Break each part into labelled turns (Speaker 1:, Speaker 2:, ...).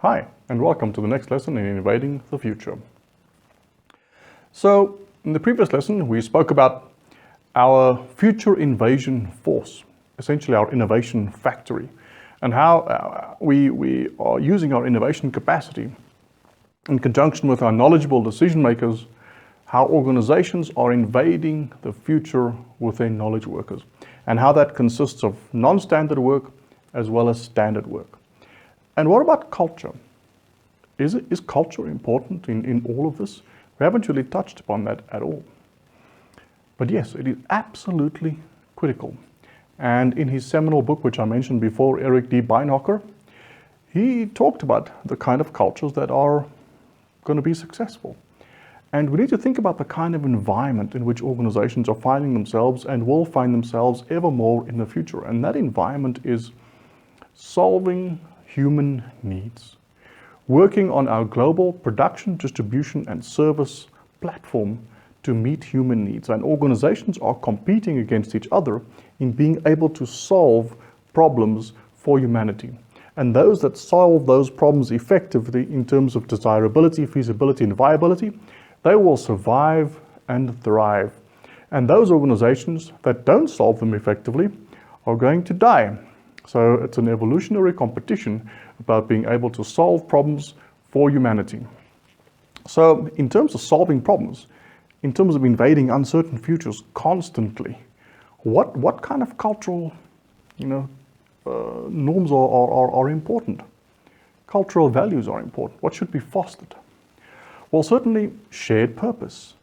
Speaker 1: Hi, and welcome to the next lesson in Invading the Future. So, in the previous lesson, we spoke about our future invasion force, essentially our innovation factory, and how we are using our innovation capacity in conjunction with our knowledgeable decision makers, how organizations are invading the future with their knowledge workers, and how that consists of non-standard work as well as standard work. And what about culture? Is culture important in all of this? We haven't really touched upon that at all. But yes, it is absolutely critical. And in his seminal book, which I mentioned before, Eric D. Beinhocker, he talked about the kind of cultures that are going to be successful. And we need to think about the kind of environment in which organizations are finding themselves and will find themselves ever more in the future. And that environment is solving human needs, working on our global production, distribution, and service platform to meet human needs. And organizations are competing against each other in being able to solve problems for humanity. And those that solve those problems effectively in terms of desirability, feasibility, and viability, they will survive and thrive. And those organizations that don't solve them effectively are going to die. So it's an evolutionary competition about being able to solve problems for humanity. So in terms of solving problems, in terms of invading uncertain futures constantly, what kind of cultural norms are important? Cultural values are important. What should be fostered? Well, certainly shared purpose.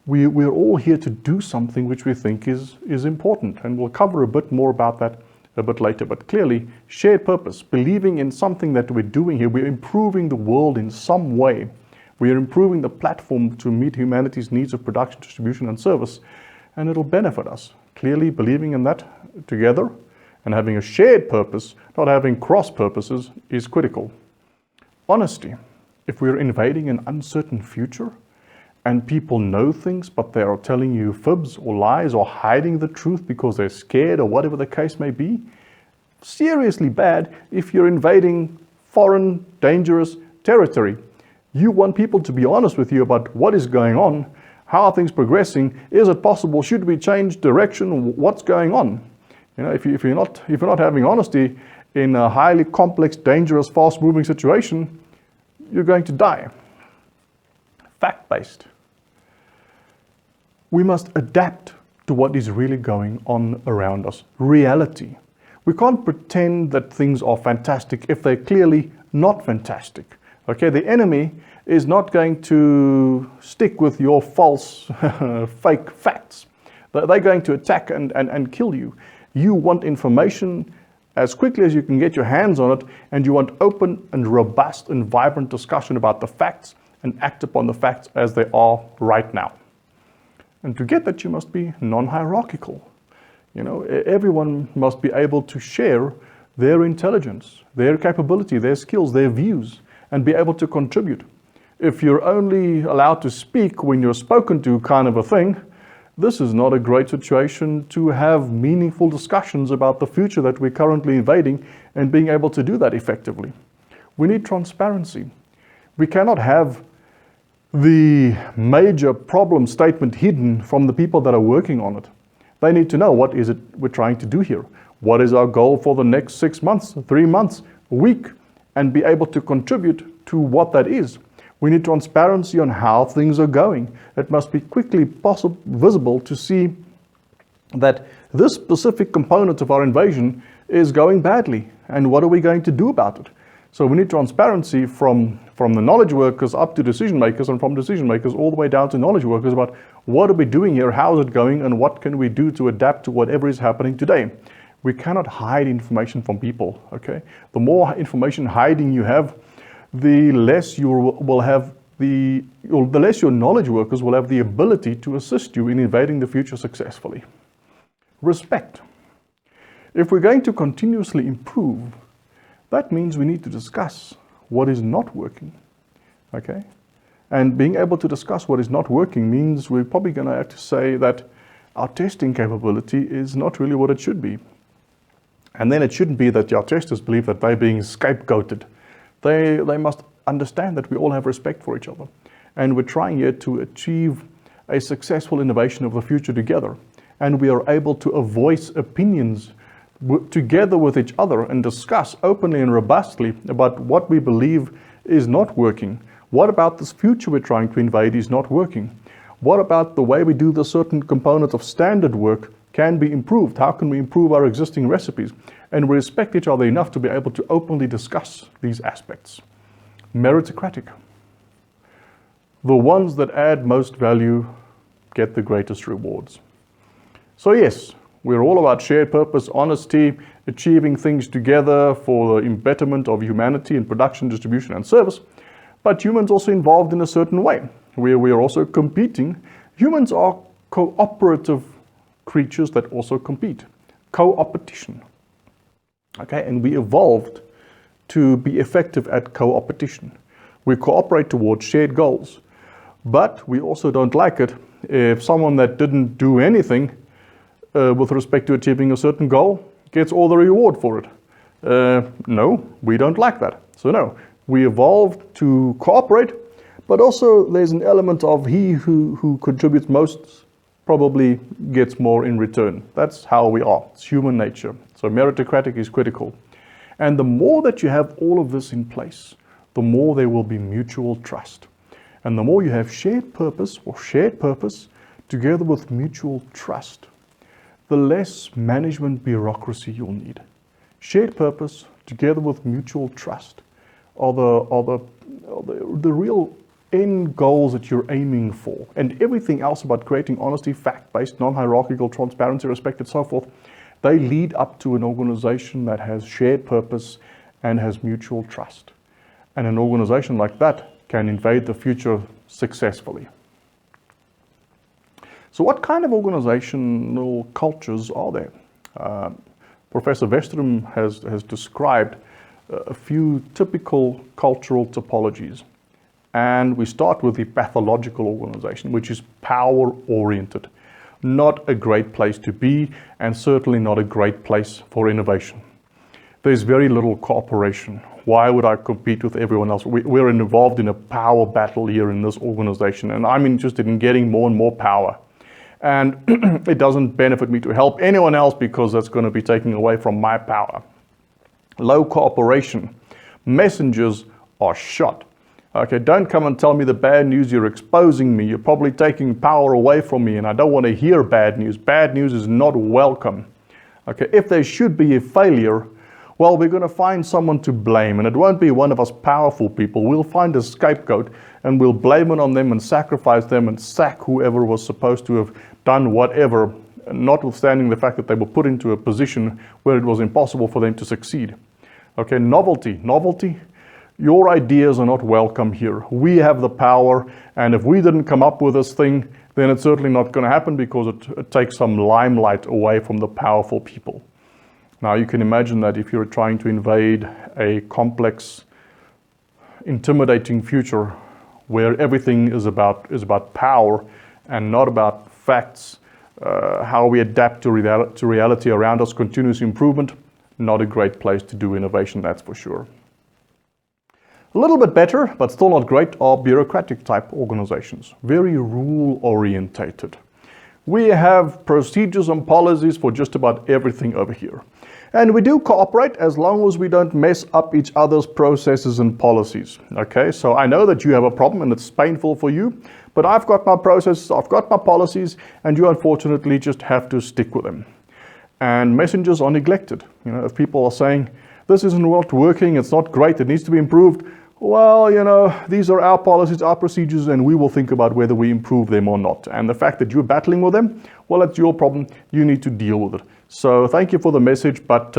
Speaker 1: We're all here to do something which we think is important, and we'll cover a bit more about that a bit later. But clearly, shared purpose, believing in something that we're doing here, we're improving the world in some way. We are improving the platform to meet humanity's needs of production, distribution, and service, and it'll benefit us. Clearly, believing in that together and having a shared purpose, not having cross purposes, is critical. Honesty. If we're invading an uncertain future and people know things, but they are telling you fibs or lies or hiding the truth because they're scared or whatever the case may be, seriously bad if you're invading foreign, dangerous territory. You want people to be honest with you about what is going on, how are things progressing, is it possible, should we change direction, what's going on? You know, if you're not having honesty in a highly complex, dangerous, fast-moving situation, you're going to die. Fact-based. We must adapt to what is really going on around us. Reality. We can't pretend that things are fantastic if they're clearly not fantastic. Okay, the enemy is not going to stick with your false, fake facts. They're going to attack and kill you. You want information as quickly as you can get your hands on it, and you want open and robust and vibrant discussion about the facts and act upon the facts as they are right now. And to get that, you must be non-hierarchical. You know, everyone must be able to share their intelligence, their capability, their skills, their views, and be able to contribute. If you're only allowed to speak when you're spoken to kind of a thing, this is not a great situation to have meaningful discussions about the future that we're currently invading and being able to do that effectively. We need transparency. We cannot have the major problem statement hidden from the people that are working on it. They need to know what is it we're trying to do here. What is our goal for the next 6 months, 3 months, a week, and be able to contribute to what that is. We need transparency on how things are going. It must be quickly visible to see that this specific component of our invasion is going badly, and what are we going to do about it? So we need transparency from the knowledge workers up to decision makers, and from decision makers all the way down to knowledge workers about what are we doing here, how is it going, and what can we do to adapt to whatever is happening today. We cannot hide information from people, okay? The more information hiding you have, the less you will have the less your knowledge workers will have the ability to assist you in invading the future successfully. Respect. If we're going to continuously improve, that means we need to discuss what is not working, okay? And being able to discuss what is not working means we're probably going to have to say that our testing capability is not really what it should be. And then it shouldn't be that our testers believe that they're being scapegoated They must understand that we all have respect for each other. And we're trying here to achieve a successful innovation of the future together. And we are able to voice opinions together with each other and discuss openly and robustly about what we believe is not working. What about this future we're trying to invade is not working? What about the way we do the certain components of standard work can be improved? How can we improve our existing recipes? And we respect each other enough to be able to openly discuss these aspects. Meritocratic. The ones that add most value get the greatest rewards. So yes, we're all about shared purpose, honesty, achieving things together for the betterment of humanity in production, distribution, and service. But humans also involved in a certain way, where we are also competing. Humans are cooperative creatures that also compete. Co-opetition. Okay, and we evolved to be effective at co-opetition. We cooperate towards shared goals. But we also don't like it if someone that didn't do anything with respect to achieving a certain goal gets all the reward for it. No, we don't like that. So no, we evolved to cooperate, but also there's an element of he who contributes most probably gets more in return. That's how we are. It's human nature. So meritocratic is critical. And the more that you have all of this in place, the more there will be mutual trust. And the more you have shared purpose together with mutual trust, the less management bureaucracy you'll need. Shared purpose together with mutual trust are the real end goals that you're aiming for. And everything else about creating honesty, fact-based, non-hierarchical, transparency, respect, and so forth, they lead up to an organization that has shared purpose and has mutual trust. And an organization like that can invade the future successfully. So what kind of organizational cultures are there? Professor Westrum has described a few typical cultural typologies. And we start with the pathological organization, which is power-oriented. Not a great place to be, and certainly not a great place for innovation. There's very little cooperation. Why would I compete with everyone else? We're involved in a power battle here in this organization, and I'm interested in getting more and more power. And it doesn't benefit me to help anyone else because that's going to be taking away from my power. Low cooperation. Messengers are shot. Okay, don't come and tell me the bad news. You're exposing me. You're probably taking power away from me, and I don't want to hear bad news. Bad news is not welcome. Okay, if there should be a failure, well, we're going to find someone to blame, and it won't be one of us powerful people. We'll find a scapegoat, and we'll blame it on them and sacrifice them and sack whoever was supposed to have done whatever, notwithstanding the fact that they were put into a position where it was impossible for them to succeed. Okay, novelty. Your ideas are not welcome here. We have the power, and if we didn't come up with this thing, then it's certainly not going to happen because it takes some limelight away from the powerful people. Now you can imagine that if you're trying to invade a complex, intimidating future where everything is about power and not about facts, how we adapt to reality around us, continuous improvement, not a great place to do innovation, that's for sure. A little bit better, but still not great, are bureaucratic type organizations, very rule orientated. We have procedures and policies for just about everything over here. And we do cooperate as long as we don't mess up each other's processes and policies. Okay, so I know that you have a problem and it's painful for you, but I've got my processes, I've got my policies, and you unfortunately just have to stick with them. And messengers are neglected. You know, if people are saying, this isn't working, it's not great, it needs to be improved, well, you know, these are our policies, our procedures, and we will think about whether we improve them or not. And the fact that you're battling with them, well, that's your problem. You need to deal with it. So thank you for the message, but,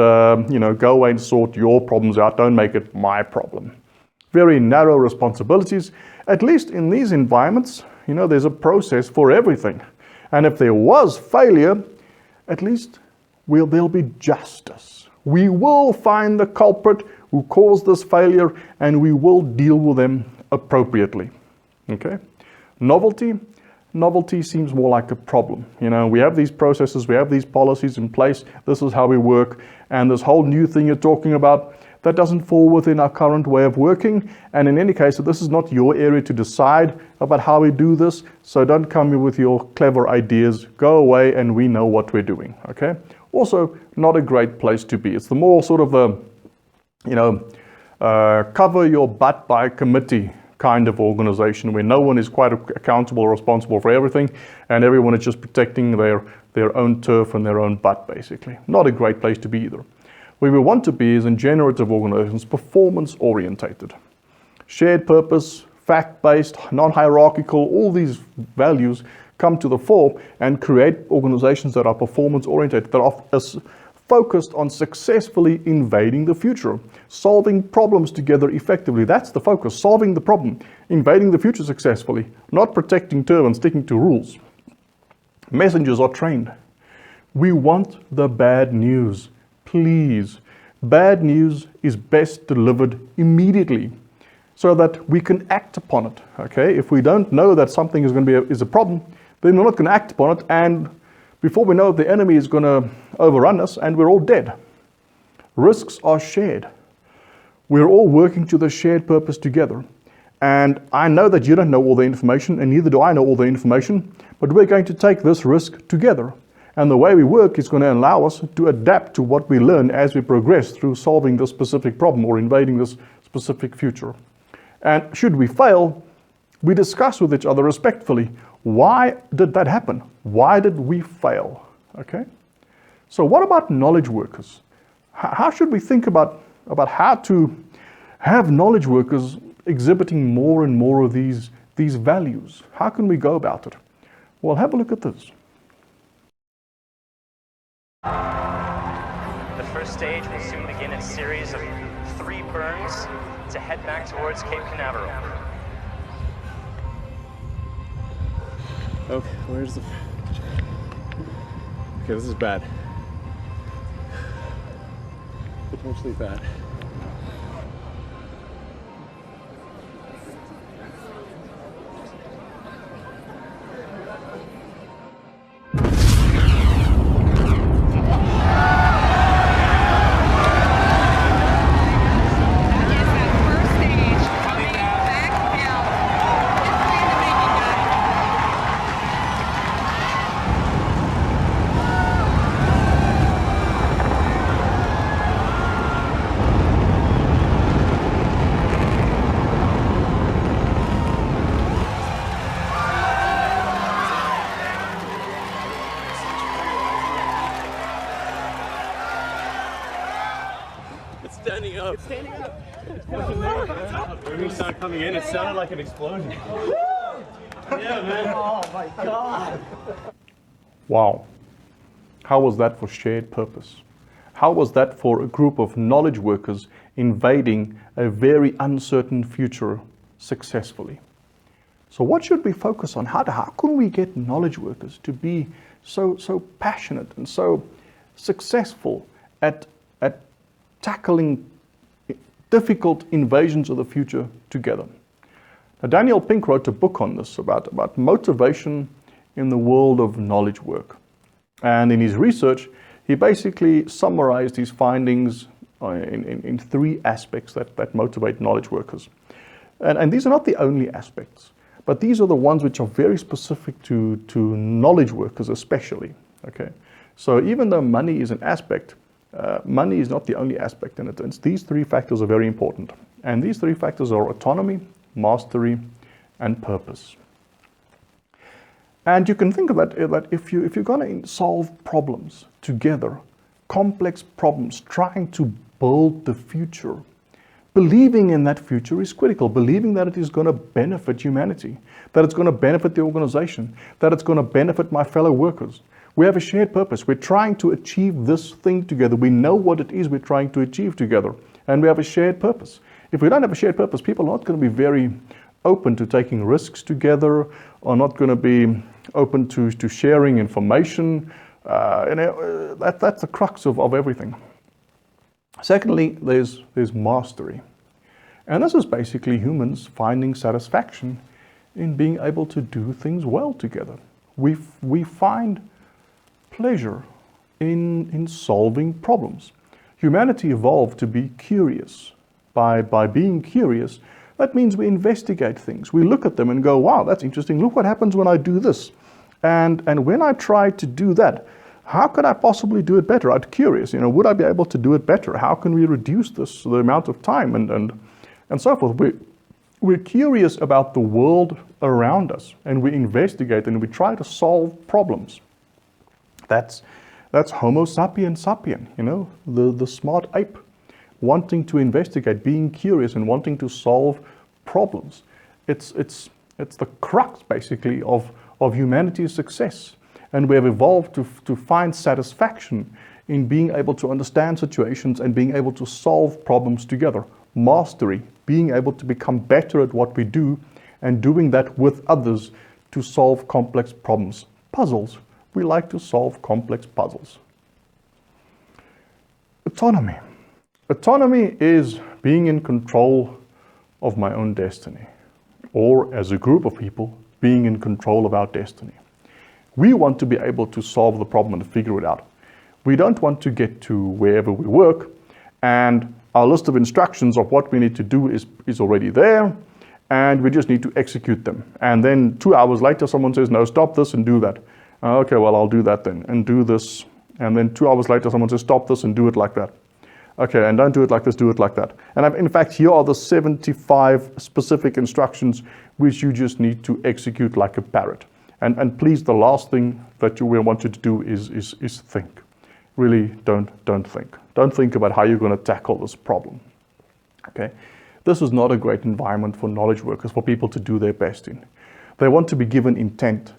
Speaker 1: you know, go away and sort your problems out. Don't make it my problem. Very narrow responsibilities. At least in these environments, you know, there's a process for everything. And if there was failure, at least there'll be justice. We will find the culprit who caused this failure, and we will deal with them appropriately. Okay? Novelty seems more like a problem. You know, we have these processes, we have these policies in place, this is how we work, and this whole new thing you're talking about, that doesn't fall within our current way of working. And in any case, this is not your area to decide about how we do this. So don't come with your clever ideas. Go away and we know what we're doing, okay? Also, not a great place to be. It's the more sort of the, cover your butt by committee kind of organization where no one is quite accountable or responsible for everything and everyone is just protecting their own turf and their own butt, basically. Not a great place to be either. Where we want to be is in generative organizations, performance-orientated. Shared purpose, fact-based, non-hierarchical, all these values come to the fore and create organizations that are performance-oriented, that are focused on successfully invading the future, solving problems together effectively. That's the focus, solving the problem, invading the future successfully, not protecting turf and sticking to rules. Messengers are trained. We want the bad news. Please. Bad news is best delivered immediately so that we can act upon it. Okay? If we don't know that something is going to be a problem, then we're not going to act upon it, and before we know it, the enemy is going to overrun us and we're all dead. Risks are shared. We're all working to the shared purpose together. And I know that you don't know all the information, and neither do I know all the information, but we're going to take this risk together. And the way we work is going to allow us to adapt to what we learn as we progress through solving this specific problem or invading this specific future. And should we fail, we discuss with each other respectfully, why did that happen? Why did we fail? Okay? So what about knowledge workers? How should we think about how to have knowledge workers exhibiting more and more of these values? How can we go about it? Well, have a look at this.
Speaker 2: The first stage will soon begin a series of 3 burns to head back towards Cape Canaveral.
Speaker 3: Okay, where's the... Okay, this is bad. Potentially bad. It's standing up. It's standing up. When we started coming in, it sounded like an explosion. Yeah, man. Oh my God.
Speaker 1: Wow. How was that for shared purpose? How was that for a group of knowledge workers invading a very uncertain future successfully? So what should we focus on? How can we get knowledge workers to be so passionate and so successful at tackling difficult invasions of the future together? Now, Daniel Pink wrote a book on this about motivation in the world of knowledge work. And in his research, he basically summarized his findings in 3 aspects that motivate knowledge workers. And these are not the only aspects, but these are the ones which are very specific to knowledge workers especially. Okay, so even though money is an aspect, money is not the only aspect in it. And these 3 factors are very important. And these 3 factors are autonomy, mastery, and purpose. And you can think about it that if you're going to solve problems together, complex problems, trying to build the future, believing in that future is critical. Believing that it is going to benefit humanity, that it's going to benefit the organization, that it's going to benefit my fellow workers. We have a shared purpose. We're trying to achieve this thing together. We know what it is we're trying to achieve together, and we have a shared purpose. If we don't have a shared purpose, people are not going to be very open to taking risks together, are not going to be open to sharing information. That's the crux of everything. Secondly, there's mastery. And this is basically humans finding satisfaction in being able to do things well together. We find pleasure in solving problems. Humanity evolved to be curious. By being curious, that means we investigate things. We look at them and go, wow, that's interesting. Look what happens when I do this. And when I try to do that, how could I possibly do it better? I'm curious, would I be able to do it better? How can we reduce the amount of time and so forth? We're curious about the world around us, and we investigate and we try to solve problems. That's Homo sapiens sapien, the smart ape, wanting to investigate, being curious and wanting to solve problems. It's the crux, basically, of humanity's success. And we have evolved to find satisfaction in being able to understand situations and being able to solve problems together. Mastery, being able to become better at what we do and doing that with others to solve complex problems. Puzzles. We like to solve complex puzzles. Autonomy. Autonomy is being in control of my own destiny, or as a group of people, being in control of our destiny. We want to be able to solve the problem and figure it out. We don't want to get to wherever we work and our list of instructions of what we need to do is already there, and we just need to execute them. And then 2 hours later, someone says, no, stop this and do that. Okay, well, I'll do that then and do this. And then 2 hours later, someone says, stop this and do it like that. Okay, and don't do it like this, do it like that. And in fact, here are the 75 specific instructions which you just need to execute like a parrot. And please, the last thing that we want you to do is think. Really, don't think. Don't think about how you're going to tackle this problem. Okay, this is not a great environment for knowledge workers, for people to do their best in. They want to be given intent,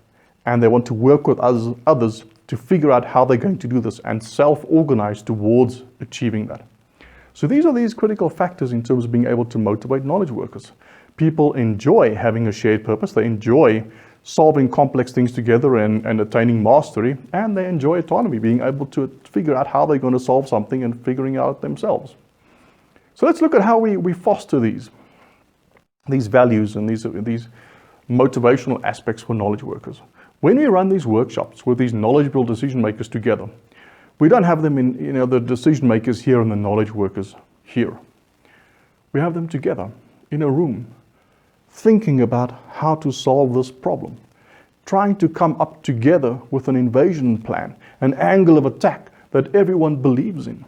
Speaker 1: and they want to work with others to figure out how they're going to do this and self-organize towards achieving that. So these are these critical factors in terms of being able to motivate knowledge workers. People enjoy having a shared purpose. They enjoy solving complex things together and attaining mastery, and they enjoy autonomy, being able to figure out how they're going to solve something and figuring out themselves. So let's look at how we foster these values and these motivational aspects for knowledge workers. When we run these workshops with these knowledgeable decision makers together, we don't have them in the decision makers here and the knowledge workers here. We have them together in a room, thinking about how to solve this problem, trying to come up together with an invasion plan, an angle of attack that everyone believes in.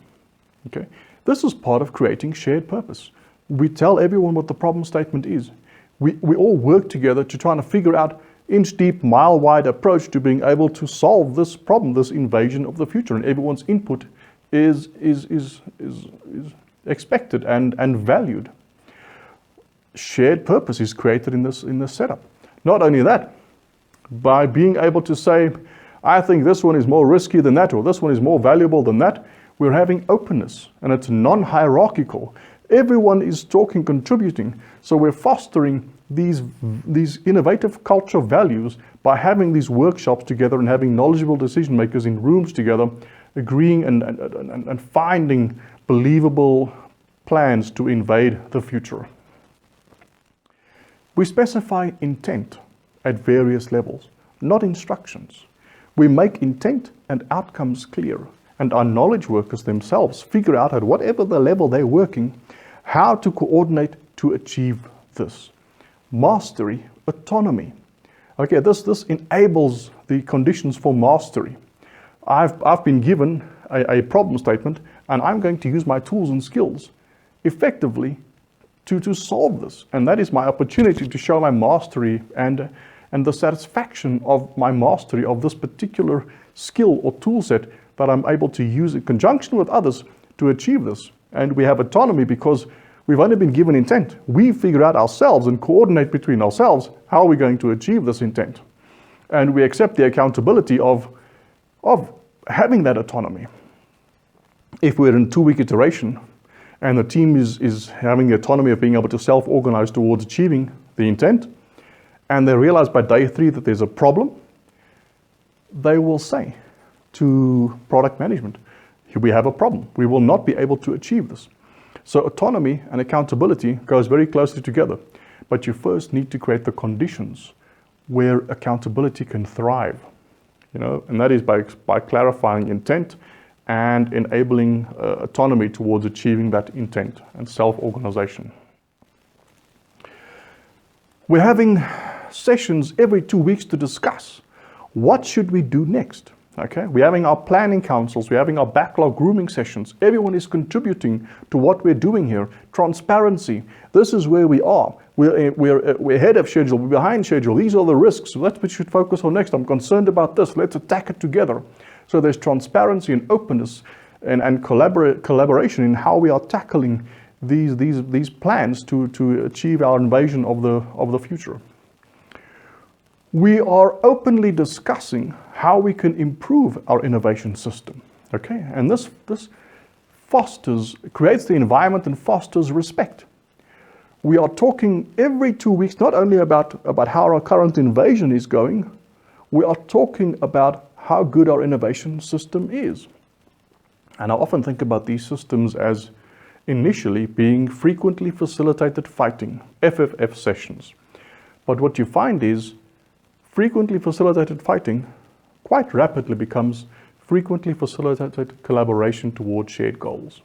Speaker 1: Okay? This is part of creating shared purpose. We tell everyone what the problem statement is. We all work together to try to figure out inch-deep, mile-wide approach to being able to solve this problem, this invasion of the future, and everyone's input is expected and valued. Shared purpose is created in this setup. Not only that, by being able to say, I think this one is more risky than that, or this one is more valuable than that, we're having openness, and it's non-hierarchical. Everyone is talking, contributing, so we're fostering these innovative culture values by having these workshops together and having knowledgeable decision makers in rooms together, agreeing and finding believable plans to invade the future. We specify intent at various levels, not instructions. We make intent and outcomes clear, and our knowledge workers themselves figure out at whatever the level they're working, how to coordinate to achieve this. Mastery, autonomy. Okay, this enables the conditions for mastery. I've been given a problem statement, and I'm going to use my tools and skills effectively to solve this. And that is my opportunity to show my mastery and the satisfaction of my mastery of this particular skill or tool set that I'm able to use in conjunction with others to achieve this. And we have autonomy because we've only been given intent. We figure out ourselves and coordinate between ourselves how we're going to achieve this intent. And we accept the accountability of having that autonomy. If we're in 2-week iteration and the team is having the autonomy of being able to self-organize towards achieving the intent, and they realize by day 3 that there's a problem, they will say to product management, we have a problem. We will not be able to achieve this. So autonomy and accountability goes very closely together, but you first need to create the conditions where accountability can thrive, and that is by clarifying intent and enabling autonomy towards achieving that intent and self-organization. We're having sessions every 2 weeks to discuss what should we do next. Okay, we're having our planning councils, we're having our backlog grooming sessions. Everyone is contributing to what we're doing here. Transparency. This is where we are. We're ahead of schedule, we're behind schedule. These are the risks. So that's what we should focus on next. I'm concerned about this. Let's attack it together. So there's transparency and openness and collaboration in how we are tackling these plans to achieve our invasion of the future. We are openly discussing how we can improve our innovation system, okay? And this creates the environment and fosters respect. We are talking every 2 weeks, not only about how our current invasion is going, we are talking about how good our innovation system is. And I often think about these systems as initially being frequently facilitated fighting, FFF sessions. But what you find is frequently facilitated fighting quite rapidly becomes frequently facilitated collaboration towards shared goals.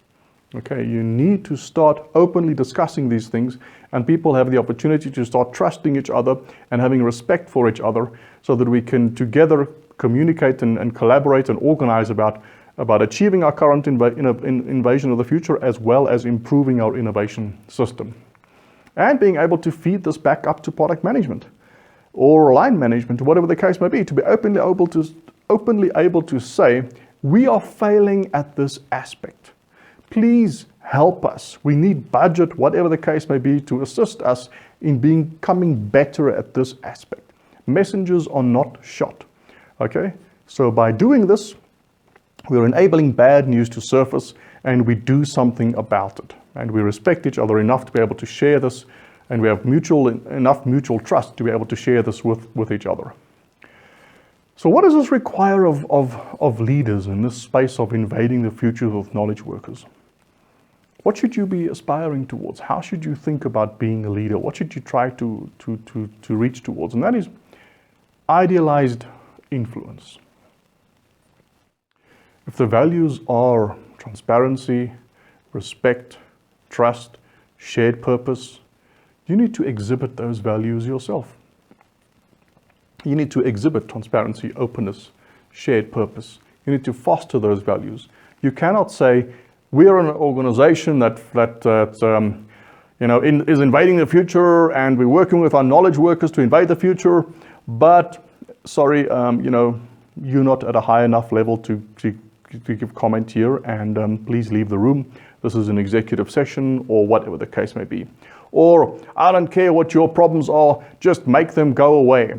Speaker 1: Okay, you need to start openly discussing these things, and people have the opportunity to start trusting each other and having respect for each other so that we can together communicate and collaborate and organize about achieving our current invasion of the future, as well as improving our innovation system. And being able to feed this back up to product management or line management, whatever the case may be, to be openly able to say, we are failing at this aspect. Please help us. We need budget, whatever the case may be, to assist us in becoming better at this aspect. Messengers are not shot. Okay? So by doing this, we're enabling bad news to surface, and we do something about it. And we respect each other enough to be able to share this, and we have enough mutual trust to be able to share this with each other. So what does this require of leaders in this space of invading the future with knowledge workers? What should you be aspiring towards? How should you think about being a leader? What should you try to reach towards? And that is idealized influence. If the values are transparency, respect, trust, shared purpose, you need to exhibit those values yourself. You need to exhibit transparency, openness, shared purpose. You need to foster those values. You cannot say, we're an organization that is invading the future, and we're working with our knowledge workers to invade the future, but sorry, you're not at a high enough level to give comment here, and please leave the room. This is an executive session, or whatever the case may be. Or, I don't care what your problems are, just make them go away,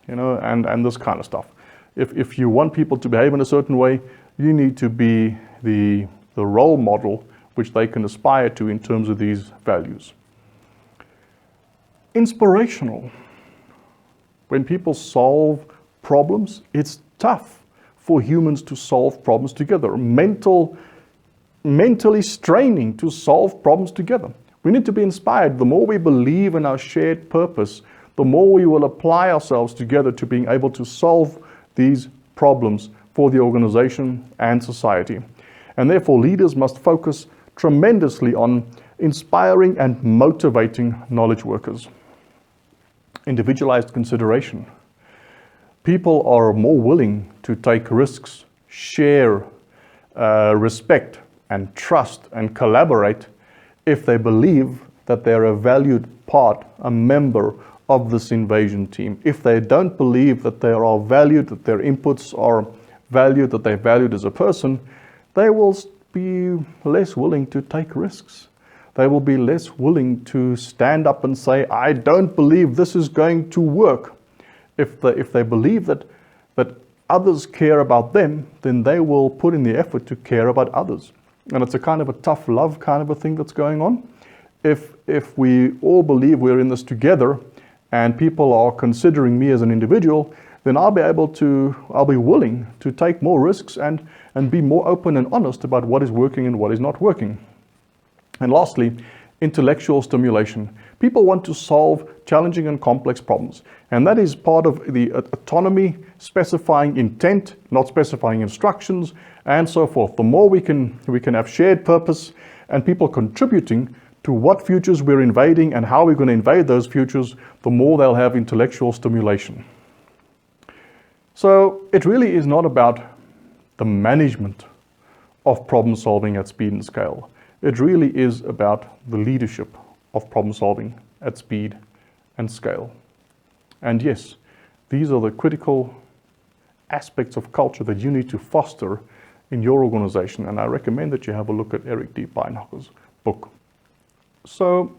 Speaker 1: and this kind of stuff. If you want people to behave in a certain way, you need to be the role model which they can aspire to in terms of these values. Inspirational. When people solve problems, it's tough for humans to solve problems together. Mentally straining to solve problems together. We need to be inspired. The more we believe in our shared purpose, the more we will apply ourselves together to being able to solve these problems for the organization and society. And therefore, leaders must focus tremendously on inspiring and motivating knowledge workers. Individualized consideration. People are more willing to take risks, share, respect, and trust and collaborate if they believe that they're a valued part, a member of this invasion team. If they don't believe that they are valued, that their inputs are valued, that they're valued as a person, they will be less willing to take risks. They will be less willing to stand up and say, I don't believe this is going to work. If they believe that others care about them, then they will put in the effort to care about others. And it's a kind of a tough love kind of a thing that's going on. If we all believe we're in this together and people are considering me as an individual, then I'll be willing to take more risks and be more open and honest about what is working and what is not working. And lastly, intellectual stimulation. People want to solve challenging and complex problems. And that is part of the autonomy, specifying intent, not specifying instructions, and so forth. The more we can have shared purpose and people contributing to what futures we're invading and how we're going to invade those futures, the more they'll have intellectual stimulation. So it really is not about the management of problem solving at speed and scale. It really is about the leadership of problem solving at speed and scale. And yes, these are the critical aspects of culture that you need to foster in your organization. And I recommend that you have a look at Eric D. Beinhocker's book. So,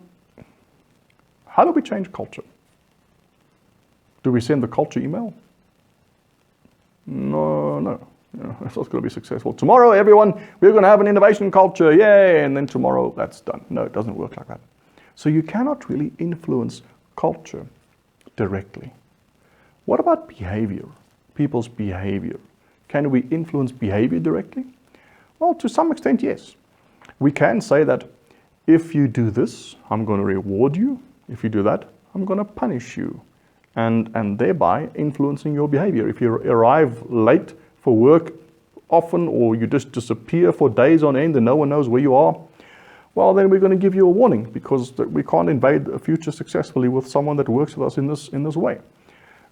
Speaker 1: how do we change culture? Do we send the culture email? No. It's not going to be successful. Tomorrow, everyone, we're going to have an innovation culture, yay! And then tomorrow, that's done. No, it doesn't work like that. So you cannot really influence culture directly. What about behavior? People's behavior. Can we influence behavior directly? Well, to some extent, yes. We can say that if you do this, I'm going to reward you. If you do that, I'm going to punish you. And thereby influencing your behavior. If you arrive late for work often, or you just disappear for days on end and no one knows where you are, well, then we're going to give you a warning, because we can't invade a future successfully with someone that works with us in this way.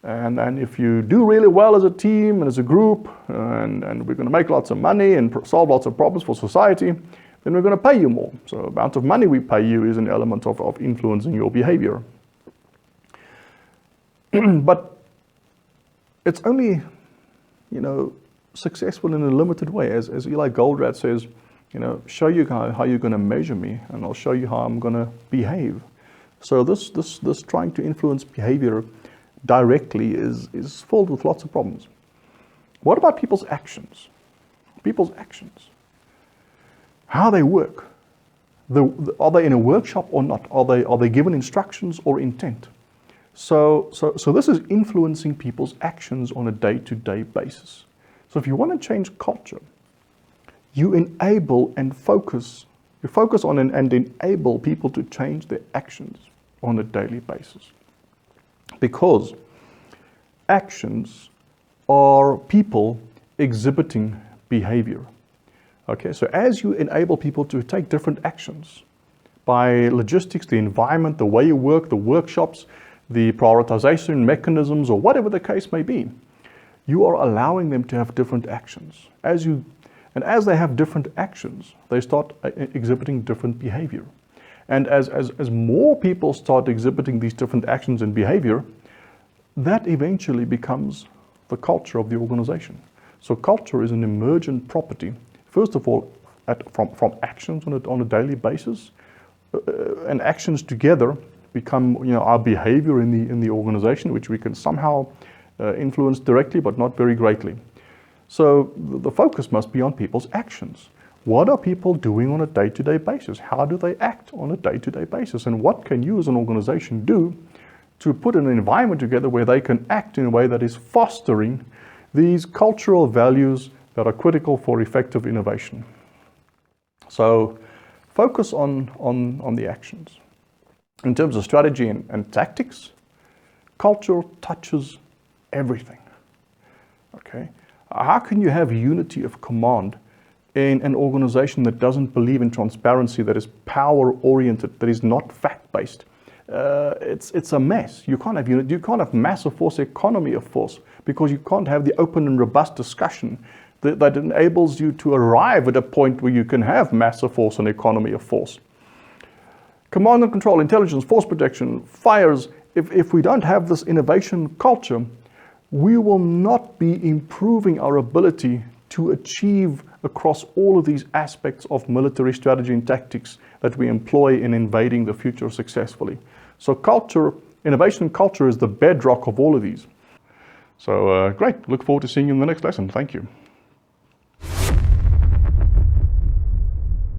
Speaker 1: And if you do really well as a team and as a group, and we're going to make lots of money and solve lots of problems for society, then we're going to pay you more. So the amount of money we pay you is an element of influencing your behavior. But it's only, successful in a limited way. As Eli Goldratt says, show you how you're going to measure me, and I'll show you how I'm going to behave. So this trying to influence behavior directly is filled with lots of problems. What about people's actions? People's actions. How they work. Are they in a workshop or not? Are they given instructions or intent? So this is influencing people's actions on a day-to-day basis. So if you want to change culture, you enable and focus. You focus on and enable people to change their actions on a daily basis. Because actions are people exhibiting behavior. Okay, so as you enable people to take different actions by logistics, the environment, the way you work, the workshops, the prioritization mechanisms, or whatever the case may be, you are allowing them to have different actions. As they have different actions, they start exhibiting different behavior. And as more people start exhibiting these different actions and behavior, that eventually becomes the culture of the organization. So culture is an emergent property, first of all, from actions on a daily basis, and actions together become our behavior in the organization, which we can somehow influence directly, but not very greatly. So the focus must be on people's actions. What are people doing on a day-to-day basis? How do they act on a day-to-day basis? And what can you as an organization do to put an environment together where they can act in a way that is fostering these cultural values that are critical for effective innovation? So focus on the actions. In terms of strategy and tactics, culture touches everything. Okay? How can you have unity of command in an organization that doesn't believe in transparency, that is power-oriented, that is not fact-based? It's a mess. You can't have unity. You can't have mass of force, economy of force, because you can't have the open and robust discussion that enables you to arrive at a point where you can have mass of force and economy of force. Command and control, intelligence, force protection, fires. If we don't have this innovation culture, we will not be improving our ability to achieve across all of these aspects of military strategy and tactics that we employ in invading the future successfully. So culture, innovation culture is the bedrock of all of these. So great, look forward to seeing you in the next lesson. Thank you.